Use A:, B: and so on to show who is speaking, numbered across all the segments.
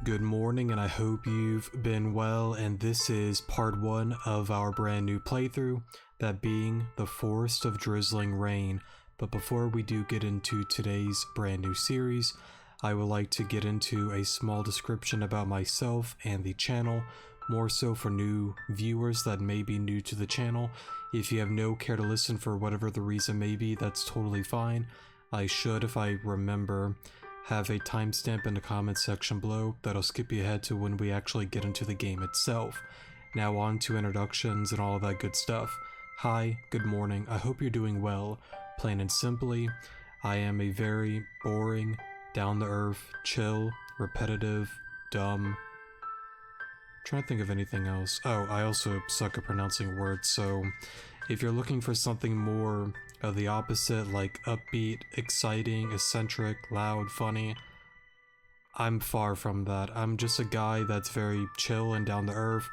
A: Good morning, and I hope you've been well, and this is part 1 of our brand new playthrough, that being the Forest of Drizzling Rain. But before we do get into today's brand new series, I would like to get into a small description about myself and the channel, more so for new viewers that may be new to the channel. If you have no care to listen for whatever the reason may be, that's totally fine. I should, if I remember, have a timestamp in the comment section below that'll skip you ahead to when we actually get into the game itself. Now on to introductions and all of that good stuff. Hi, good morning, I hope you're doing well. Plain and simply, I am a very boring, down-to-earth, chill, repetitive, dumb... trying to think of anything else. Oh, I also suck at pronouncing words, so if you're looking for something more of the opposite, like upbeat, exciting, eccentric, loud, funny, I'm far from that. I'm just a guy that's very chill and down to earth,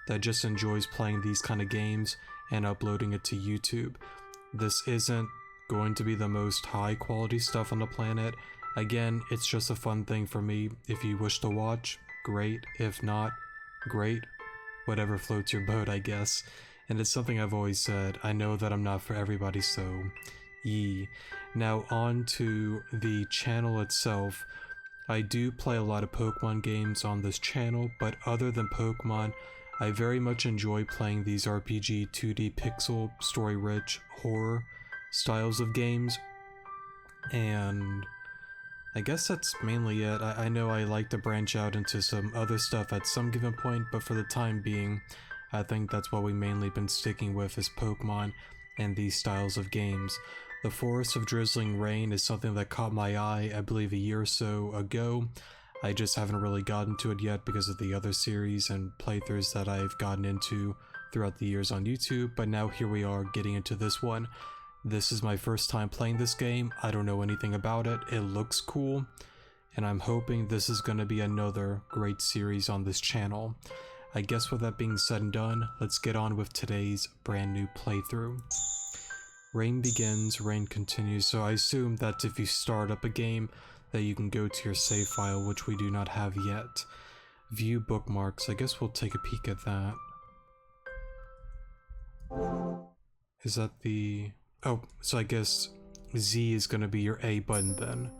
A: that just enjoys playing these kind of games and uploading it to YouTube. This isn't going to be the most high quality stuff on the planet. Again, it's just a fun thing for me. If you wish to watch, great. If not, great. Whatever floats your boat, I guess. And it's something I've always said, I know that I'm not for everybody, so yee. Now on to the channel itself. I do play a lot of Pokemon games on this channel, but other than Pokemon, I very much enjoy playing these RPG 2D pixel, story-rich, horror styles of games. And I guess that's mainly it. I know I like to branch out into some other stuff at some given point, but for the time being, I think that's what we've mainly been sticking with is Pokemon and these styles of games. The Forest of Drizzling Rain is something that caught my eye, I believe a year or so ago. I just haven't really gotten to it yet because of the other series and playthroughs that I've gotten into throughout the years on YouTube, but now here we are getting into this one. This is my first time playing this game. I don't know anything about it. It looks cool, and I'm hoping this is going to be another great series on this channel. I guess with that being said and done, let's get on with today's brand new playthrough. Rain begins, rain continues, so I assume that if you start up a game that you can go to your save file, which we do not have yet. View bookmarks, I guess we'll take a peek at that. Is that the... oh, so I guess Z is gonna be your A button then.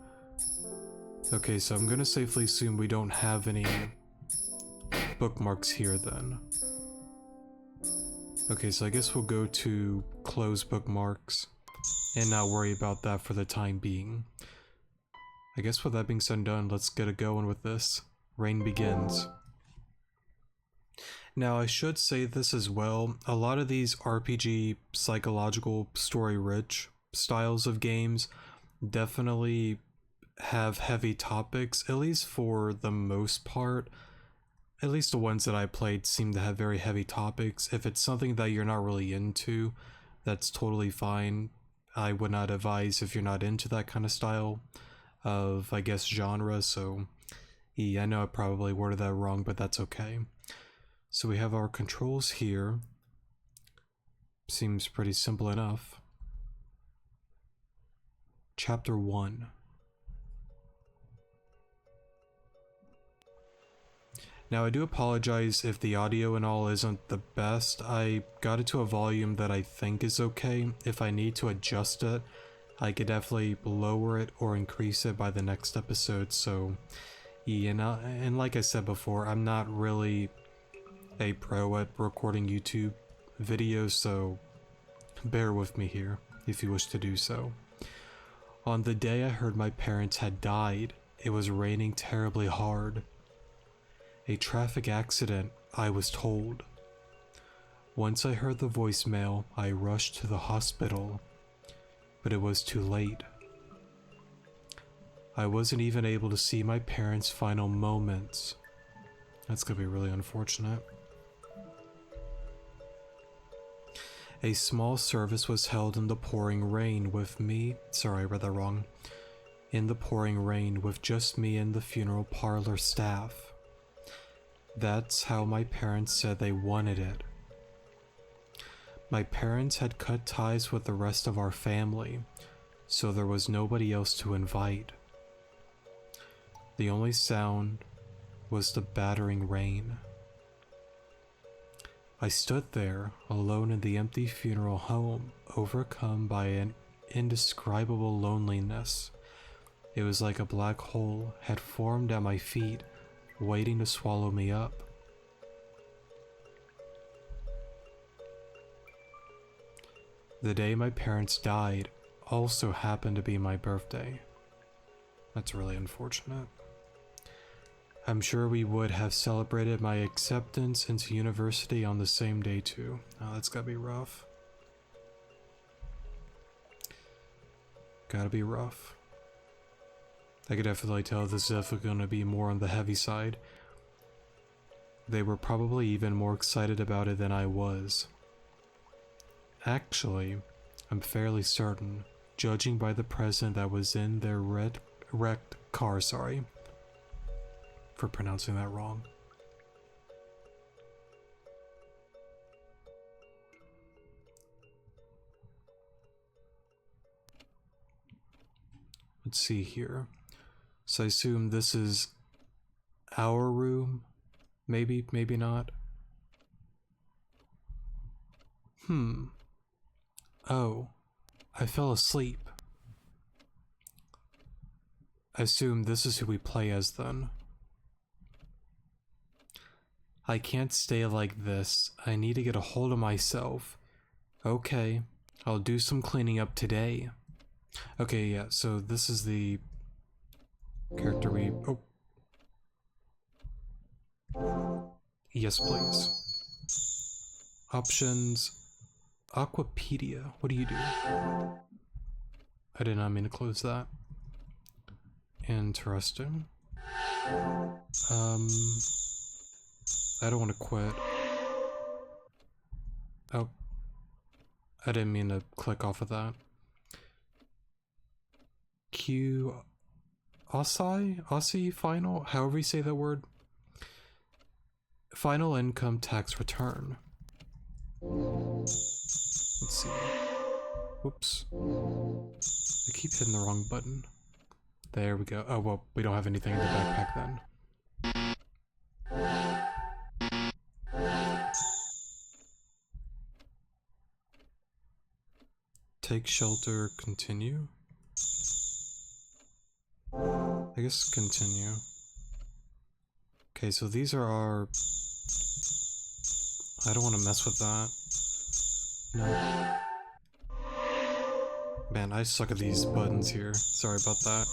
A: Okay, so I'm gonna safely assume we don't have any bookmarks here then. Okay, so I guess we'll go to close bookmarks and not worry about that for the time being. I guess with that being said and done, let's get it going with this. Rain begins. Now I should say this as well, a lot of these RPG, psychological, story-rich styles of games definitely have heavy topics, at least for the most part. At least the ones that I played seem to have very heavy topics. If it's something that you're not really into, that's totally fine. I would not advise if you're not into that kind of style of, I guess, genre, so yeah, I know I probably worded that wrong, but that's okay. So we have our controls here. Seems pretty simple enough. Chapter 1. Now I do apologize if the audio and all isn't the best. I got it to a volume that I think is okay. If I need to adjust it, I could definitely lower it or increase it by the next episode, so yeah, and like I said before, I'm not really a pro at recording YouTube videos, so bear with me here if you wish to do so. On the day I heard my parents had died, it was raining terribly hard. A traffic accident, I was told. Once I heard the voicemail, I rushed to the hospital, but it was too late. I wasn't even able to see my parents' final moments. That's gonna be really unfortunate. A small service was held in the pouring rain with me. Sorry, I read that wrong. In the pouring rain with just me and the funeral parlor staff. That's how my parents said they wanted it. My parents had cut ties with the rest of our family, so there was nobody else to invite. The only sound was the battering rain. I stood there, alone in the empty funeral home, overcome by an indescribable loneliness. It was like a black hole had formed at my feet, waiting to swallow me up. The day my parents died also happened to be my birthday. That's really unfortunate. I'm sure we would have celebrated my acceptance into university on the same day too. Oh, that's gotta be rough. Gotta be rough. I could definitely tell this is definitely gonna be more on the heavy side. They were probably even more excited about it than I was. Actually, I'm fairly certain, judging by the present that was in their wrecked car, sorry for pronouncing that wrong. Let's see here. So I assume this is our room? Maybe, maybe not. Oh, I fell asleep. I assume this is who we play as then. I can't stay like this. I need to get a hold of myself. Okay, I'll do some cleaning up today. Okay, yeah, so this is the character we... Oh. Yes, please. Options. Aquapedia. What do you do? I did not mean to close that. Interesting. I don't want to quit. Oh. I didn't mean to click off of that. Q... Aussie final? However you say that word. Final income tax return. Let's see. Whoops. I keep hitting the wrong button. There we go. Oh, well, we don't have anything in the backpack then. Take shelter, continue. I guess continue. Okay, so these are our... I don't want to mess with that. No. Man, I suck at these buttons here. Sorry about that.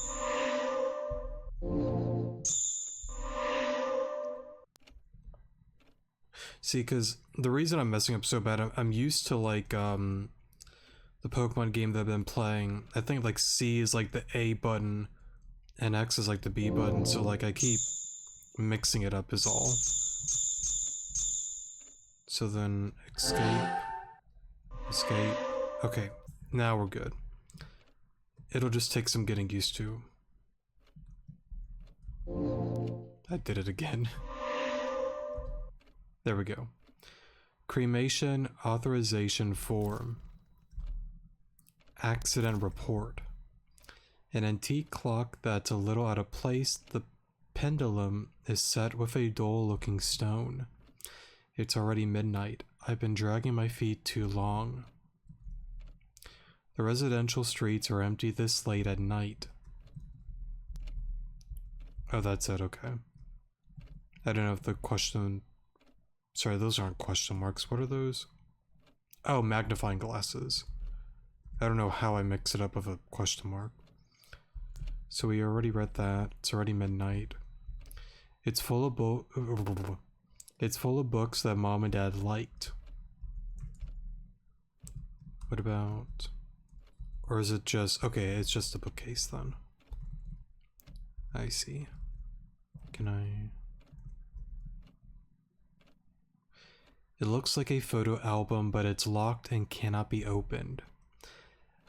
A: See, because the reason I'm messing up so bad, I'm used to like, the Pokemon game that I've been playing. I think like C is like the A button, and X is like the B button, so like I keep mixing it up is all. So then, escape. Escape. Okay, now we're good. It'll just take some getting used to. I did it again. There we go. Cremation authorization form. Accident report. An antique clock that's a little out of place. The pendulum is set with a dull-looking stone. It's already midnight. I've been dragging my feet too long. The residential streets are empty this late at night. Oh, that's it, okay. I don't know if the question... Sorry, those aren't question marks. What are those? Oh, magnifying glasses. I don't know how I mix it up with a question mark. So we already read that. It's already midnight. It's full of It's full of books that Mom and Dad liked. What about... Or is it just... Okay, it's just a bookcase then. I see. Can I... It looks like a photo album, but it's locked and cannot be opened.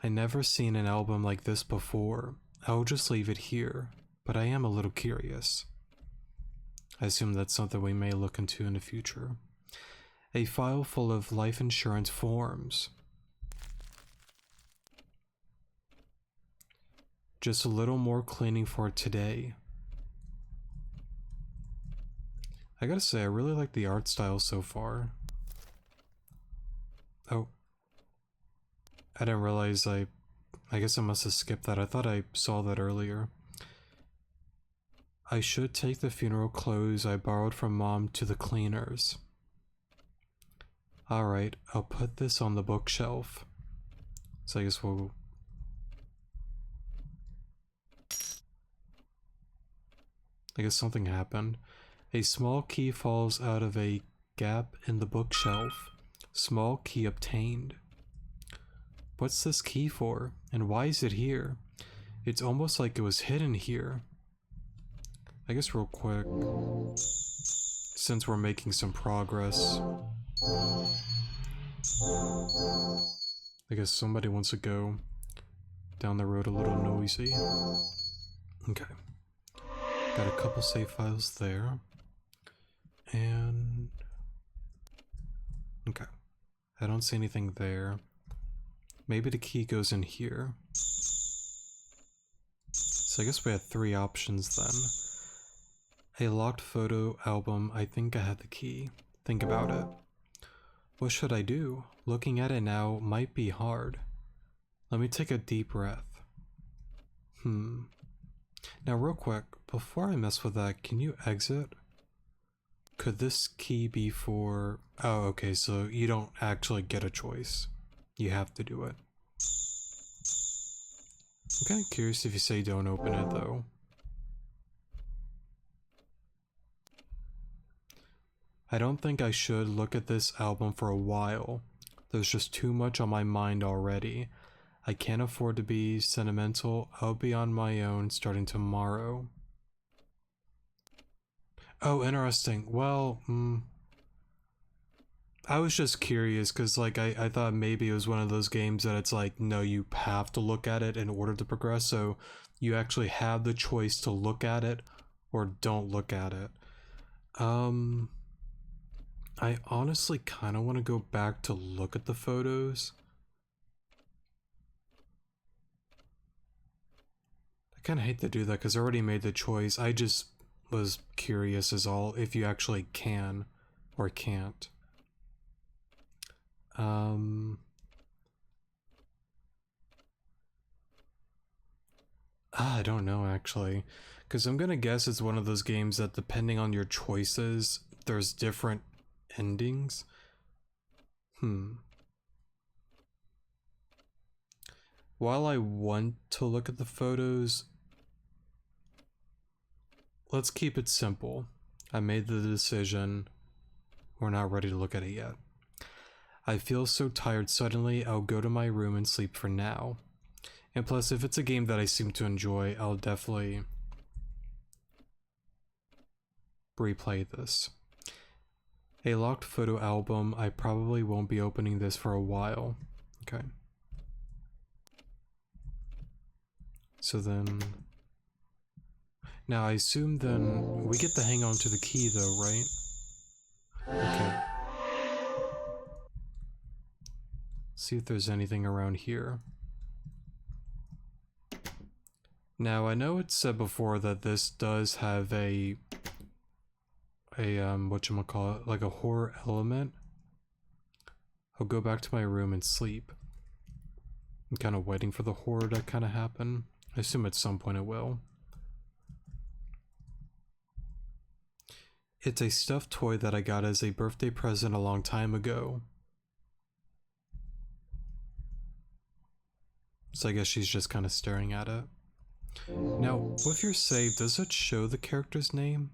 A: I never seen an album like this before. I'll just leave it here, but I am a little curious. I assume that's something we may look into in the future. A file full of life insurance forms. Just a little more cleaning for today. I gotta say, I really like the art style so far. Oh. I didn't realize I guess I must have skipped that. I thought I saw that earlier. I should take the funeral clothes I borrowed from Mom to the cleaners. Alright, I'll put this on the bookshelf. So I guess we'll... I guess something happened. A small key falls out of a gap in the bookshelf. Small key obtained. What's this key for? And why is it here? It's almost like it was hidden here. I guess real quick, since we're making some progress, I guess somebody wants to go down the road a little noisy. Okay. Got a couple save files there. And... okay. I don't see anything there. Maybe the key goes in here. So I guess we had 3 options then. A locked photo album, I think I had the key. Think about it. What should I do? Looking at it now might be hard. Let me take a deep breath. Now real quick, before I mess with that, can you exit? Could this key be for... oh, okay, so you don't actually get a choice. You have to do it. I'm kind of curious if you say don't open it though. I don't think I should look at this album for a while. There's just too much on my mind already. I can't afford to be sentimental. I'll be on my own starting tomorrow. Oh, interesting. Well, I was just curious because like I thought maybe it was one of those games that it's like, no, you have to look at it in order to progress. So you actually have the choice to look at it or don't look at it. I honestly kind of want to go back to look at the photos. I kind of hate to do that because I already made the choice. I just was curious is all if you actually can or can't. I don't know actually, because I'm gonna guess it's one of those games that depending on your choices, there's different endings. While I want to look at the photos, let's keep it simple. I made the decision. We're not ready to look at it yet. I feel so tired suddenly, I'll go to my room and sleep for now. And plus, if it's a game that I seem to enjoy, I'll definitely replay this. A locked photo album, I probably won't be opening this for a while. Okay. So then... now I assume then we get to hang on to the key though, right? Okay. See if there's anything around here. Now I know it's said before that this does have a whatchamacallit, like a horror element. I'll go back to my room and sleep. I'm kind of waiting for the horror to kind of happen. I assume at some point it will. It's a stuffed toy that I got as a birthday present a long time ago. So I guess she's just kind of staring at it. Now, with your save, does it show the character's name?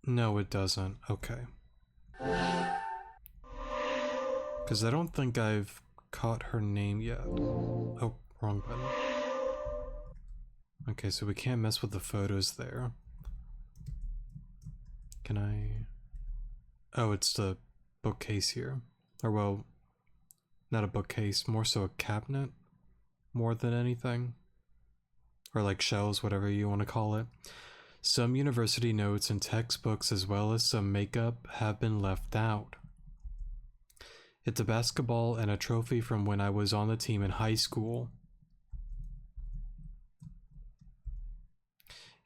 A: No, it doesn't. Okay. Because I don't think I've caught her name yet. Oh, wrong button. Okay, so we can't mess with the photos there. Can I... oh, it's the bookcase here. Or well, not a bookcase, more so a cabinet. More than anything. Or like shelves, whatever you want to call it. Some university notes and textbooks as well as some makeup have been left out. It's a basketball and a trophy from when I was on the team in high school.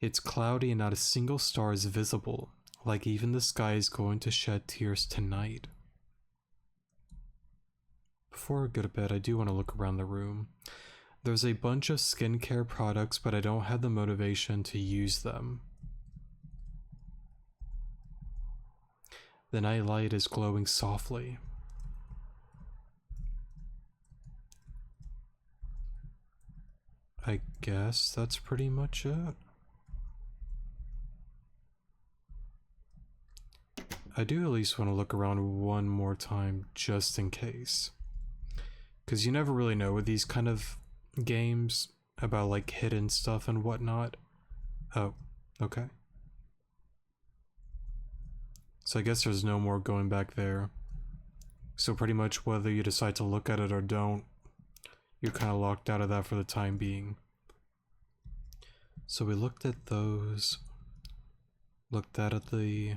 A: It's cloudy and not a single star is visible, like even the sky is going to shed tears tonight. Before I go to bed, I do want to look around the room. There's a bunch of skincare products, but I don't have the motivation to use them. The night light is glowing softly. I guess that's pretty much it. I do at least want to look around one more time just in case. Because you never really know with these kind of games about like hidden stuff and whatnot. Oh, okay. So I guess there's no more going back there. So pretty much whether you decide to look at it or don't, you're kind of locked out of that for the time being. So we looked at those. Looked at the,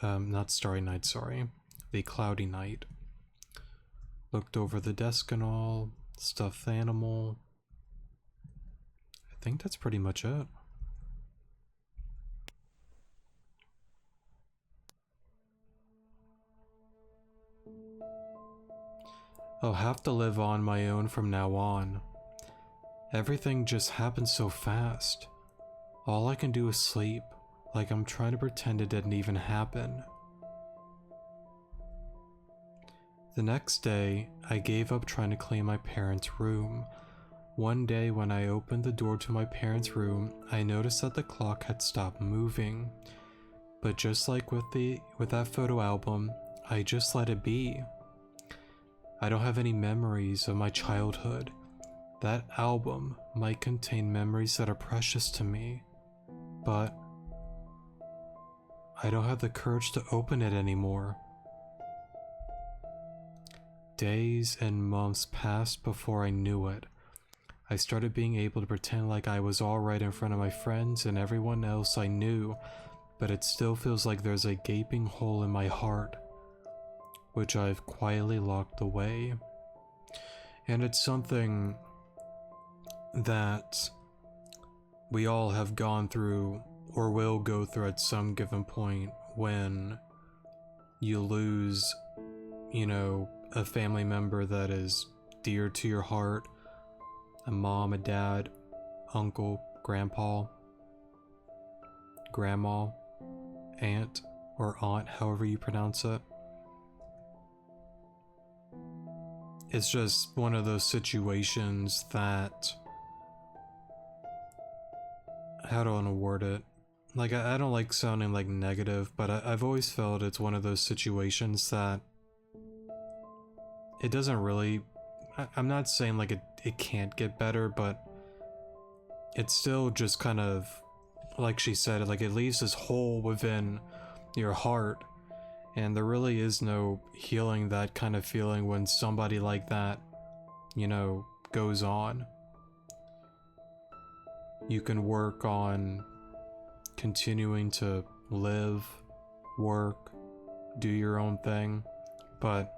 A: not Starry Night, sorry. The Cloudy Night. Looked over the desk and all. Stuffed animal. I think that's pretty much it. I'll have to live on my own from now on. Everything just happens so fast. All I can do is sleep, like I'm trying to pretend it didn't even happen. The next day, I gave up trying to clean my parents' room. One day when I opened the door to my parents' room, I noticed that the clock had stopped moving. But just like with that photo album, I just let it be. I don't have any memories of my childhood. That album might contain memories that are precious to me, but I don't have the courage to open it anymore. Days and months passed before I knew it. I started being able to pretend like I was alright in front of my friends and everyone else I knew, but it still feels like there's a gaping hole in my heart, which I've quietly locked away. And it's something that we all have gone through or will go through at some given point when you lose, you know, a family member that is dear to your heart, a mom, a dad, uncle, grandpa, grandma, aunt, or aunt, however you pronounce it. It's just one of those situations that, how do I want to word it? Like, I don't like sounding like negative, but I've always felt it's one of those situations that it doesn't really, I'm not saying like it can't get better, but it's still just kind of, like she said, like it leaves this hole within your heart, and there really is no healing that kind of feeling when somebody like that, you know, goes on. You can work on continuing to live, work, do your own thing, but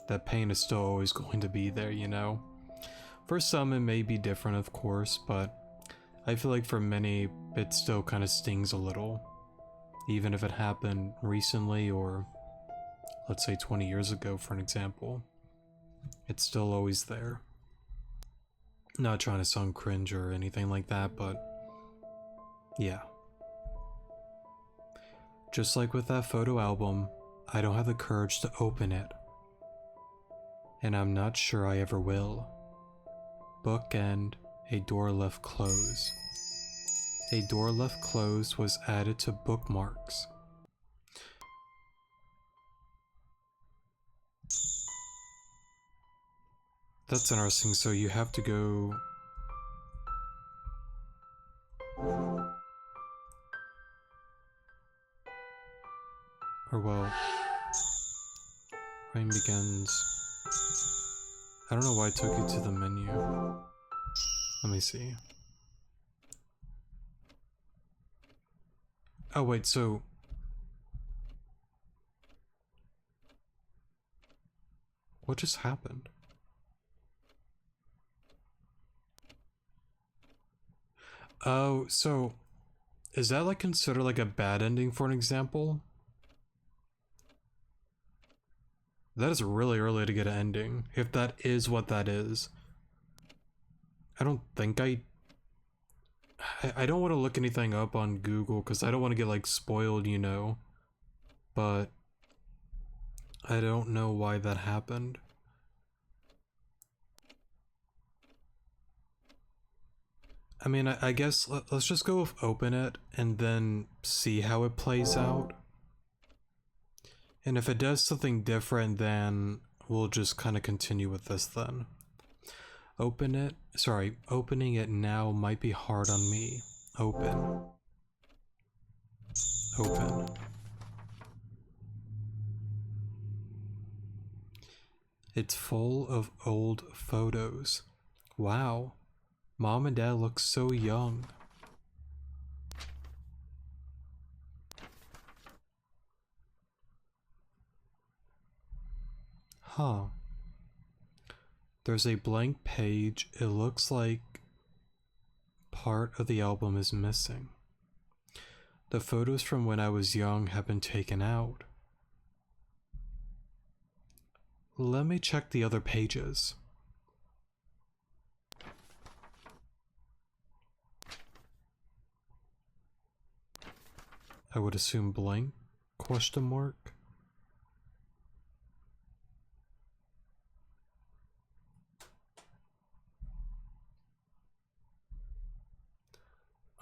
A: that pain is still always going to be there, you know? For some it may be different, of course, but I feel like for many it still kind of stings a little. Even if it happened recently or let's say 20 years ago for an example, it's still always there. Not trying to sound cringe or anything like that, but yeah. Just like with that photo album, I don't have the courage to open it. And I'm not sure I ever will. Bookend, a door left closed. A door left closed was added to bookmarks. That's interesting, so you have to go... Or well... Rain begins... I don't know why I took you to the menu. Let me see. Oh wait, so... What just happened? Oh, so is that like considered like a bad ending for an example? That is really early to get an ending, if that is what that is. I don't think I don't want to look anything up on Google because I don't want to get like spoiled, you know. But I don't know why that happened. I mean, I guess let's just go with open it and then see how it plays out. And if it does something different, then we'll just kind of continue with this then. Open it. Sorry, opening it now might be hard on me. Open. Open. It's full of old photos. Wow. Mom and Dad look so young. Huh. There's a blank page. It looks like part of the album is missing. The photos from when I was young have been taken out. Let me check the other pages. I would assume blank? Question mark?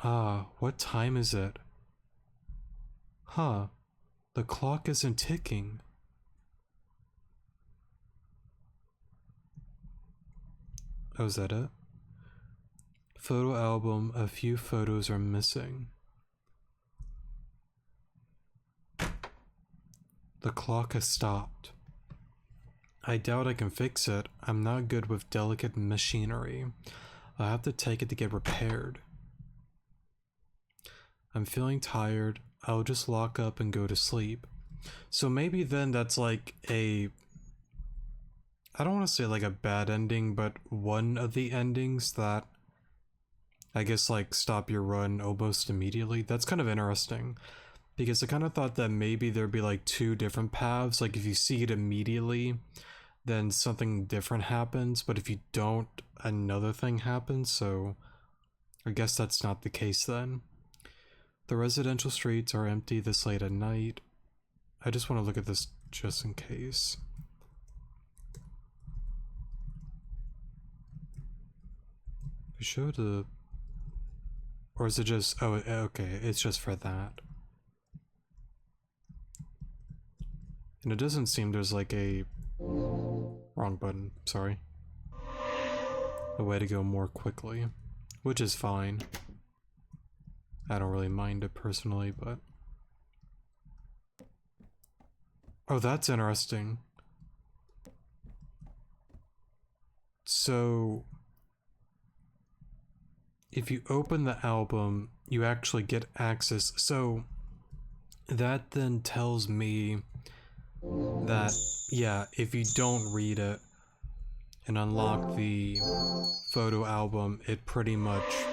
A: Ah, what time is it? Huh, the clock isn't ticking. Oh, is that it? Photo album, a few photos are missing. The clock has stopped. I doubt I can fix it. I'm not good with delicate machinery. I'll have to take it to get repaired. I'm feeling tired. I'll just lock up and go to sleep. So maybe then that's like a... I don't want to say like a bad ending, but one of the endings that I guess like stop your run almost immediately. That's kind of interesting. Because I kind of thought that maybe there'd be like two different paths. Like if you see it immediately, then something different happens. But if you don't, another thing happens. So I guess that's not the case then. The residential streets are empty this late at night. I just want to look at this just in case. We showed the... Or is it just... Oh, okay. It's just for that. And it doesn't seem there's like a... Wrong button. Sorry. A way to go more quickly. Which is fine. I don't really mind it personally, but... Oh, that's interesting. So... if you open the album, you actually get access. So... that then tells me that, yeah, if you don't read it and unlock the photo album, it pretty much,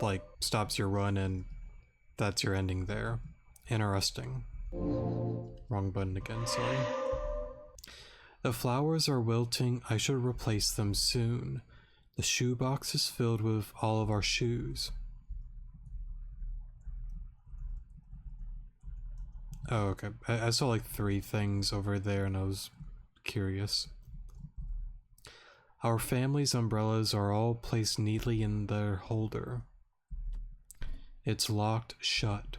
A: like, stops your run and that's your ending there. Interesting. Wrong button again, sorry. The flowers are wilting. I should replace them soon. The shoebox is filled with all of our shoes. Oh, okay. I saw like 3 things over there and I was curious. Our family's umbrellas are all placed neatly in their holder. It's locked shut.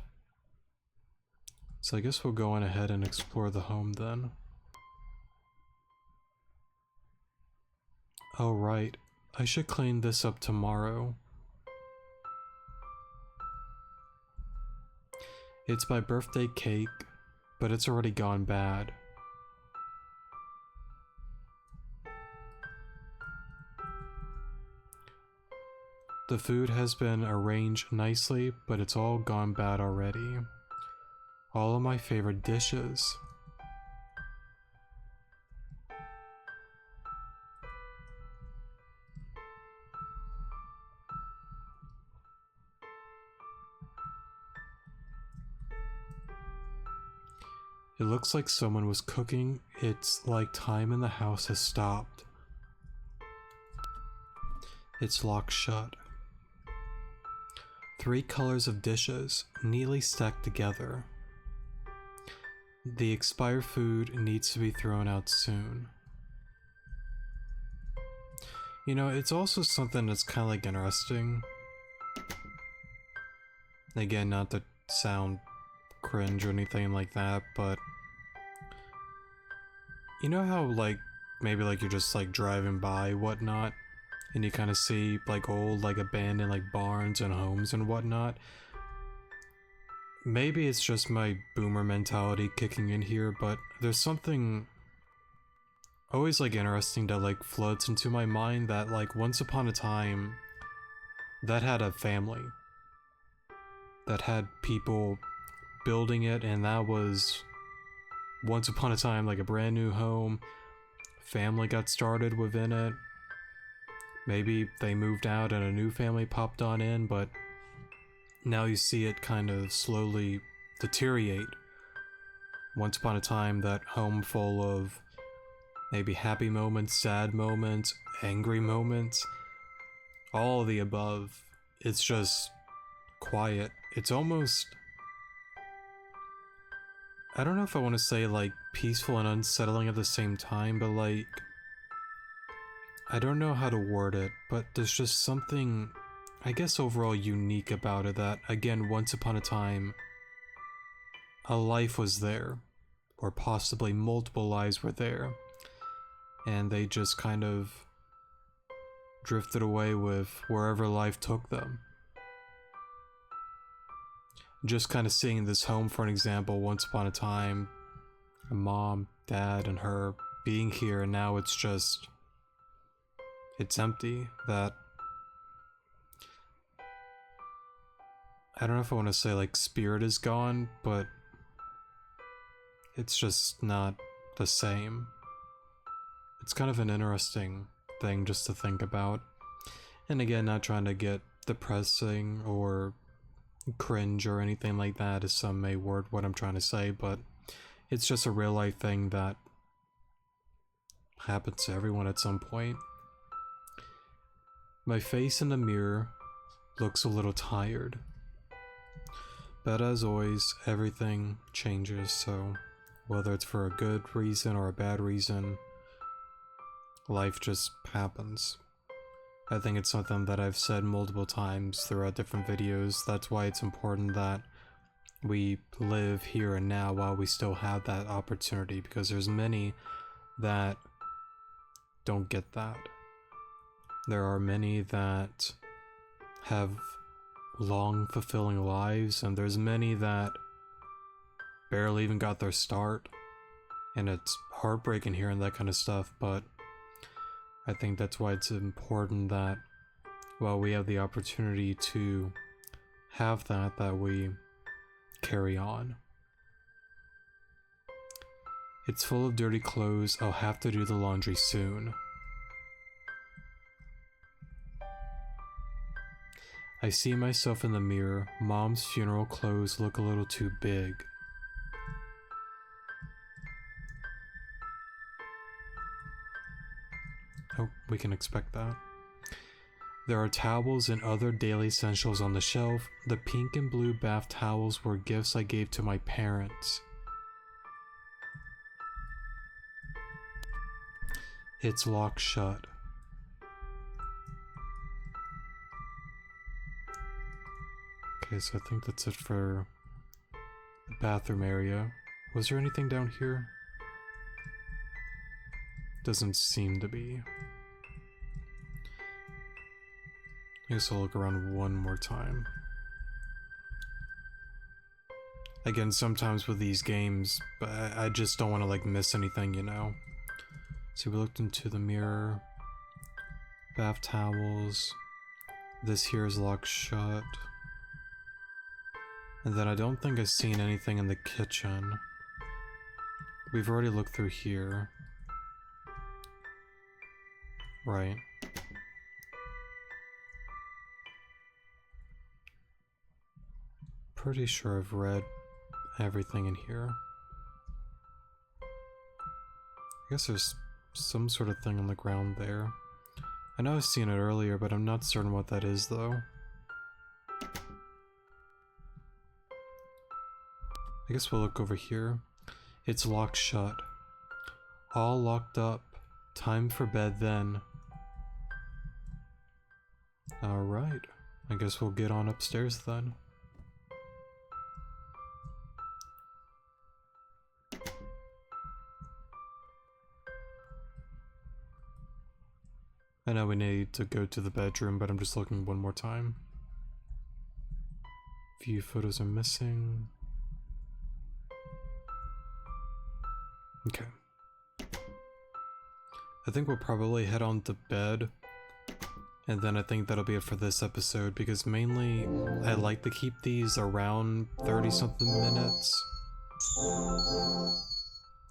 A: So I guess we'll go on ahead and explore the home then. Oh right, I should clean this up tomorrow. It's my birthday cake, but it's already gone bad. The food has been arranged nicely, but it's all gone bad already. All of my favorite dishes. It looks like someone was cooking. It's like time in the house has stopped. It's locked shut. 3 colors of dishes, neatly stacked together. The expired food needs to be thrown out soon. You know, it's also something that's kind of like interesting. Again, not to sound cringe or anything like that, but you know how like maybe like you're just like driving by whatnot and you kind of see like old like abandoned like barns and homes and whatnot. Maybe it's just my boomer mentality kicking in here, but there's something always like interesting that like floats into my mind that like once upon a time that had a family, that had people building it, and that was once upon a time like a brand new home. Family got started within it. Maybe they moved out and a new family popped on in, but now you see it kind of slowly deteriorate. Once upon a time, that home full of maybe happy moments, sad moments, angry moments, all of the above. It's just quiet. It's almost, I don't know if I want to say like peaceful and unsettling at the same time, but like, I don't know how to word it, but there's just something, I guess overall unique about it that, again, once upon a time, a life was there, or possibly multiple lives were there, and they just kind of drifted away with wherever life took them. Just kind of seeing this home, for an example, once upon a time, a mom, dad, and her being here, and now it's just, it's empty. That, I don't know if I want to say like spirit is gone, but it's just not the same. It's kind of an interesting thing just to think about. And again, not trying to get depressing or cringe or anything like that, as some may word what I'm trying to say, but it's just a real life thing that happens to everyone at some point. My face in the mirror looks a little tired, but as always, everything changes, so whether it's for a good reason or a bad reason, life just happens. I think it's something that I've said multiple times throughout different videos. That's why it's important that we live here and now while we still have that opportunity, because there's many that don't get that. There are many that have long, fulfilling lives, and there's many that barely even got their start, and it's heartbreaking hearing that kind of stuff, but I think that's why it's important that while we have the opportunity to have that, that we carry on. It's full of dirty clothes. I'll have to do the laundry soon. I see myself in the mirror. Mom's funeral clothes look a little too big. Oh, we can expect that. There are towels and other daily essentials on the shelf. The pink and blue bath towels were gifts I gave to my parents. It's locked shut. Okay, so I think that's it for the bathroom area. Was there anything down here? Doesn't seem to be. I guess I'll look around one more time. Again, sometimes with these games, but I just don't want to like miss anything, you know? So we looked into the mirror. Bath towels. This here is locked shut. And then I don't think I've seen anything in the kitchen. We've already looked through here. Right. Pretty sure I've read everything in here. guess there's some sort of thing on the ground there. I know I've seen it earlier, but I'm not certain what that is though. I guess we'll look over here. It's locked shut. All locked up. Time for bed then. Alright. I guess we'll get on upstairs then. I know we need to go to the bedroom, but I'm just looking one more time. Few photos are missing. Okay. I think we'll probably head on to bed, and then I think that'll be it for this episode, because mainly I like to keep these around 30-something minutes.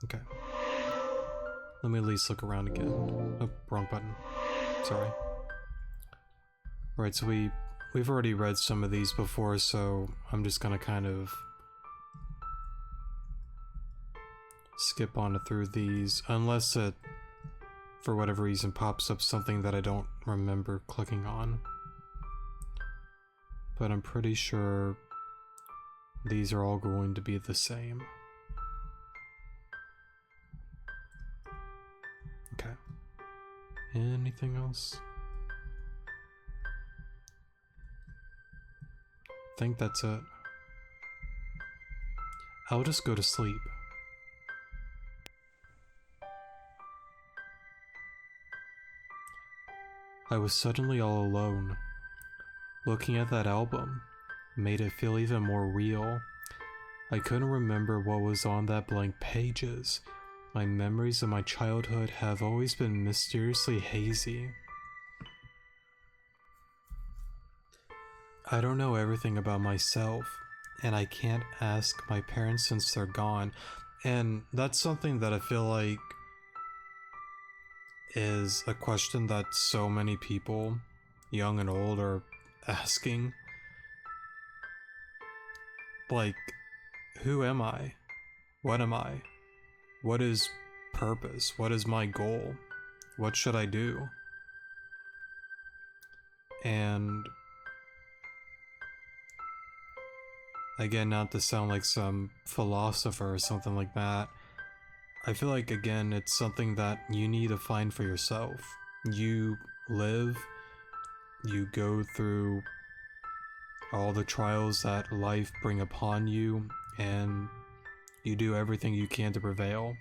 A: Okay. Let me at least look around again. Oh, wrong button. Sorry. Right, so we've already read some of these before, so I'm just gonna kind of skip on through these, unless it, for whatever reason, pops up something that I don't remember clicking on. But I'm pretty sure these are all going to be the same. Okay. Anything else? I think that's it. I'll just go to sleep. I was suddenly all alone. Looking at that album made it feel even more real. I couldn't remember what was on that blank pages. My memories of my childhood have always been mysteriously hazy. I don't know everything about myself, and I can't ask my parents since they're gone. And that's something that I feel like is a question that so many people, young and old, are asking. Like, who am I? What am I? What is purpose? What is my goal? What should I do? And again, not to sound like some philosopher or something like that, I feel like, again, it's something that you need to find for yourself. You live, you go through all the trials that life bring upon you, and you do everything you can to prevail.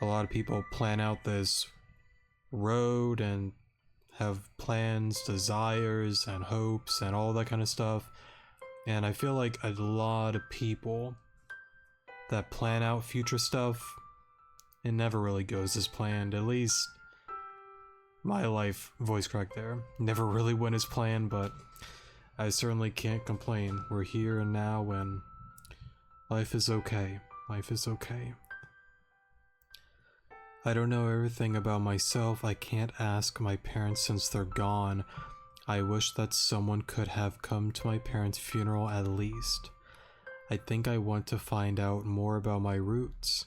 A: A lot of people plan out this road and have plans, desires, and hopes, and all that kind of stuff. And I feel like a lot of people that plan out future stuff, it never really goes as planned. At least my life, voice crack there, never really went as planned, but I certainly can't complain. We're here and now, and life is okay. Life is okay. I don't know everything about myself. I can't ask my parents since they're gone. I wish that someone could have come to my parents' funeral at least. I think I want to find out more about my roots.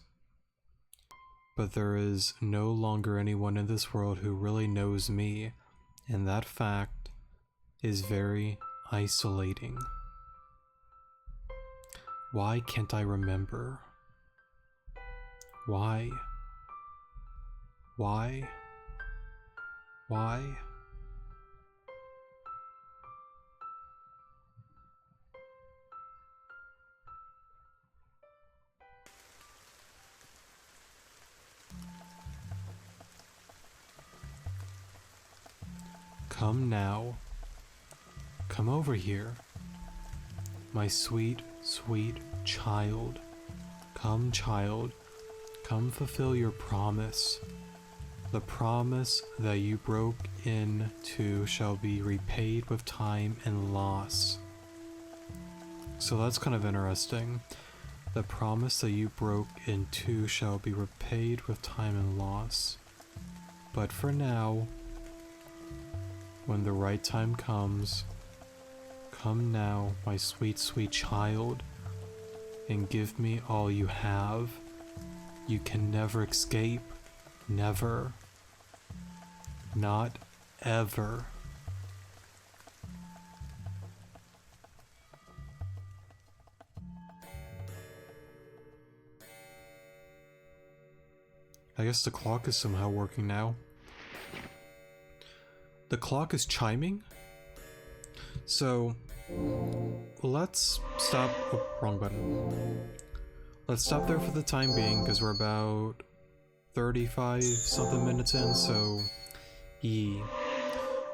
A: But there is no longer anyone in this world who really knows me, and that fact is very isolating. Why can't I remember? Why? Why? Why? Come now. Come over here. My sweet, sweet child. Come, child. Come fulfill your promise. The promise that you broke into shall be repaid with time and loss. So that's kind of interesting. The promise that you broke into shall be repaid with time and loss. But for now, when the right time comes, come now, my sweet, sweet child, and give me all you have. You can never escape. Never. Not ever. I guess the clock is somehow working now. The clock is chiming? So, let's stop. Oh, wrong button. Let's stop there for the time being, because we're about 35 something minutes in, so.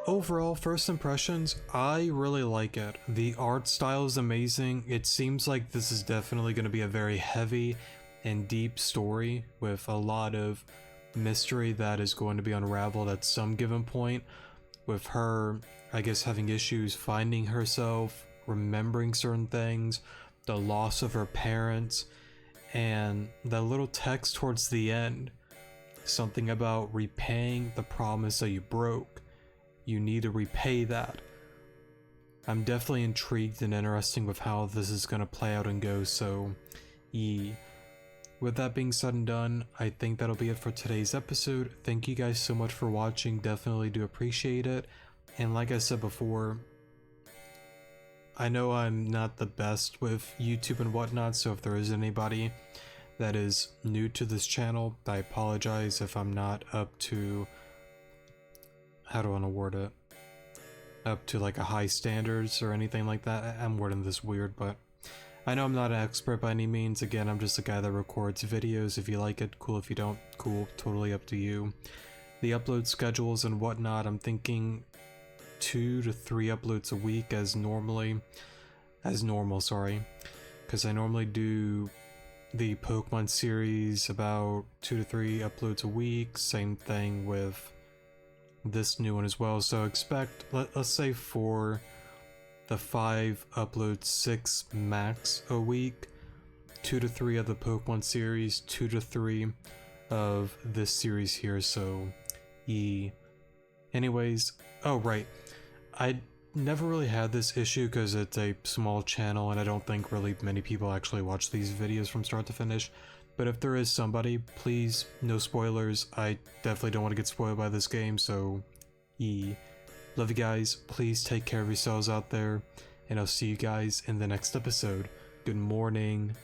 A: Overall, first impressions, I really like it. The art style is amazing. It seems like this is definitely going to be a very heavy and deep story with a lot of mystery that is going to be unraveled at some given point, with her, I guess, having issues finding herself, remembering certain things, the loss of her parents, and that little text towards the end, something about repaying the promise that you broke. You need to repay that. I'm definitely intrigued and interested with how this is going to play out and go, so with that being said and done, I think that'll be it for today's episode. Thank you guys so much for watching, definitely do appreciate it. And like I said before, I know I'm not the best with YouTube and whatnot, so if there is anybody that is new to this channel, I apologize if I'm not up to, how do I want to word it, up to like a high standards or anything like that. I'm wording this weird, but I know I'm not an expert by any means. Again, I'm just a guy that records videos. If you like it, cool. If you don't, cool. Totally up to you. The upload schedules and whatnot, I'm thinking 2 to 3 uploads a week as normal, because I normally do the Pokemon series about 2 to 3 uploads a week. Same thing with this new one as well, so expect, let's say for the 5 uploads, 6 max a week, 2 to 3 of the Pokemon series, 2 to 3 of this series here, so anyways, oh right, I never really had this issue because it's a small channel and I don't think really many people actually watch these videos from start to finish. But if there is somebody, please, no spoilers. I definitely don't want to get spoiled by this game, so love you guys. Please take care of yourselves out there, and I'll see you guys in the next episode. Good morning.